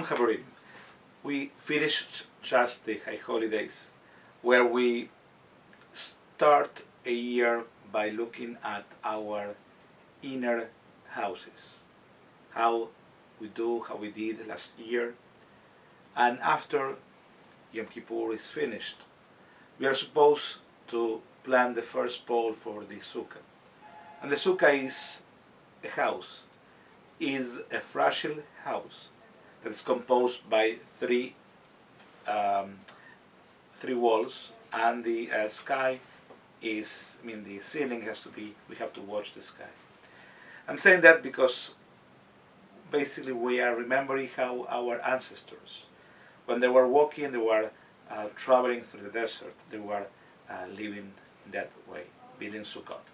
Shalom Haverim. We finished just the High Holidays, where we start a year by looking at our inner houses, how how we did last year, and after Yom Kippur is finished, we are supposed to plant the first pole for the Sukkah. And the Sukkah is a house, is a fragile house that is composed by three walls, and the sky is, the ceiling has to be, we have to watch the sky. I'm saying that because basically we are remembering how our ancestors, when they were walking, they were traveling through the desert, they were living in that way, building Sukkot.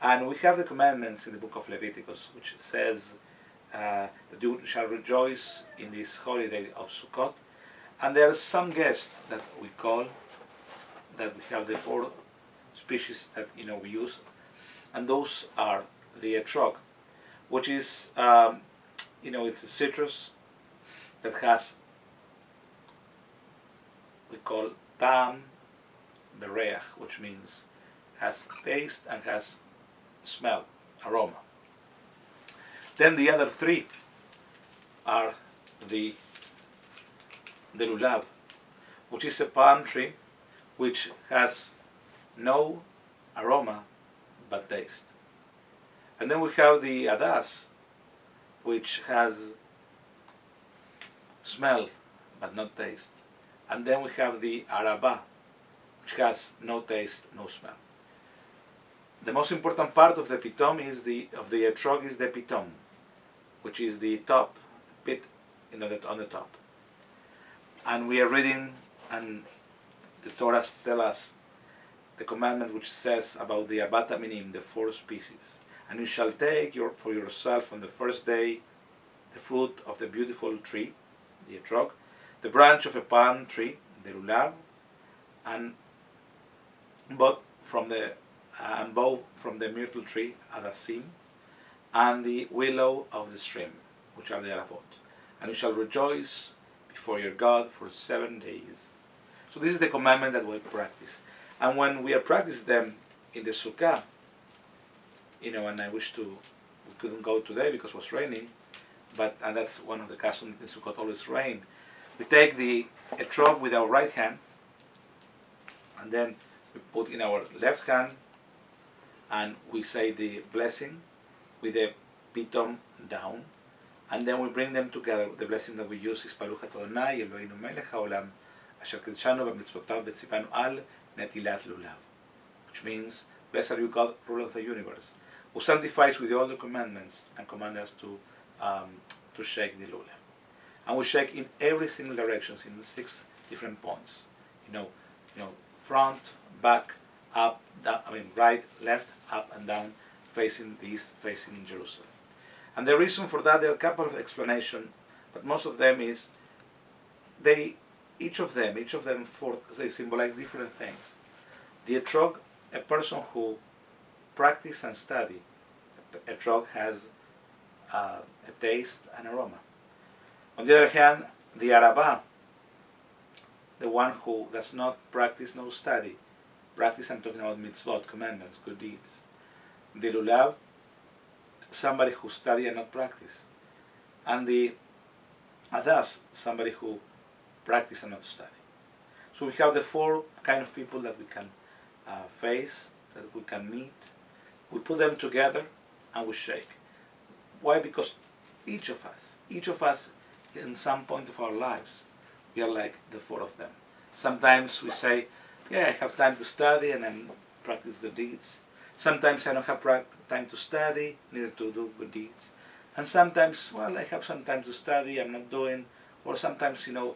And we have the commandments in the book of Leviticus, which says that you shall rejoice in this holiday of Sukkot. And there are some guests that we call, that we have the four species that we use, and those are the etrog, which is it's a citrus that has, we call tam bereach, which means has taste and has smell, aroma. Then the other three are the lulav, which is a palm tree which has no aroma but taste. And then we have the adas, which has smell but not taste. And then we have the araba, which has no taste, no smell. The most important part of the pitom is the etrog is the pitom, which is the top pit, that on the top. And we are reading, and the Torah tells us the commandment which says about the abat aminim, the four species. And you shall take for yourself on the first day the fruit of the beautiful tree, the etrog, the branch of a palm tree, the lulav, and both from the myrtle tree, adasim, and the willow of the stream, which are the arabot. And you shall rejoice before your God for 7 days. So this is the commandment that we practice. And when we are practicing them in the Sukkah, and I wish we couldn't go today because it was raining, and that's one of the customs in Sukkot, always rain. We take the etrog with our right hand, and then we put in our left hand, and we say the blessing with the pitom down, and then we bring them together. The blessing that we use is Baruch Atah Adonai Eloheinu melech haolam asher kidshanu b'mitzvotav v'tzipanu al netilat lulav, which means, blessed are you, God, ruler of the universe, who sanctifies with all the commandments and command us to shake the lulav. And we shake in every single direction in the 6 different points. Front, back, up, down, right, left, up and down, facing the east, facing Jerusalem. And the reason for that, there are a couple of explanations, but most of them is each of them they symbolize different things. The etrog, a person who practice and study, etrog has a taste and aroma. On the other hand, the araba, the one who does not practice nor study, practice, I'm talking about mitzvot, commandments, good deeds. The lulav, somebody who study and not practice. And the adas, somebody who practice and not study. So we have the 4 kind of people that we can face, that we can meet. We put them together and we shake. Why? Because each of us, in some point of our lives, we are like the 4 of them. Sometimes we say, yeah, I have time to study and then practice good deeds. Sometimes I don't have time to study, neither to do good deeds. And sometimes, well, I have some time to study, I'm not doing. Or sometimes, I'm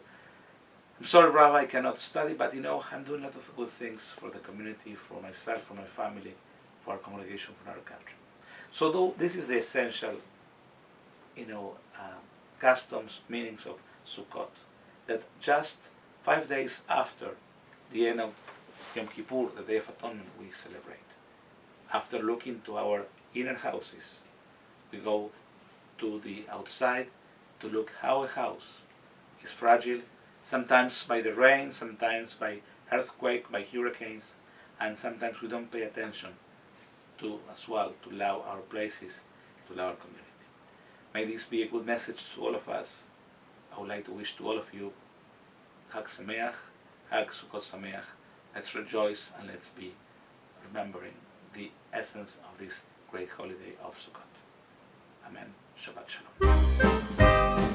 sorry, Rabbi, I cannot study, but I'm doing a lot of good things for the community, for myself, for my family, for our congregation, for our country. So though this is the essential, customs, meanings of Sukkot, that just 5 days after the end of Yom Kippur, the Day of Atonement, we celebrate. After looking to our inner houses, we go to the outside to look how a house is fragile, sometimes by the rain, sometimes by earthquake, by hurricanes, and sometimes we don't pay attention to as well to allow our places, to allow our community. May this be a good message to all of us. I would like to wish to all of you Chag Sameach, Chag Sukkot Sameach. Let's rejoice and let's be remembering the essence of this great holiday of Sukkot. Amen. Shabbat Shalom.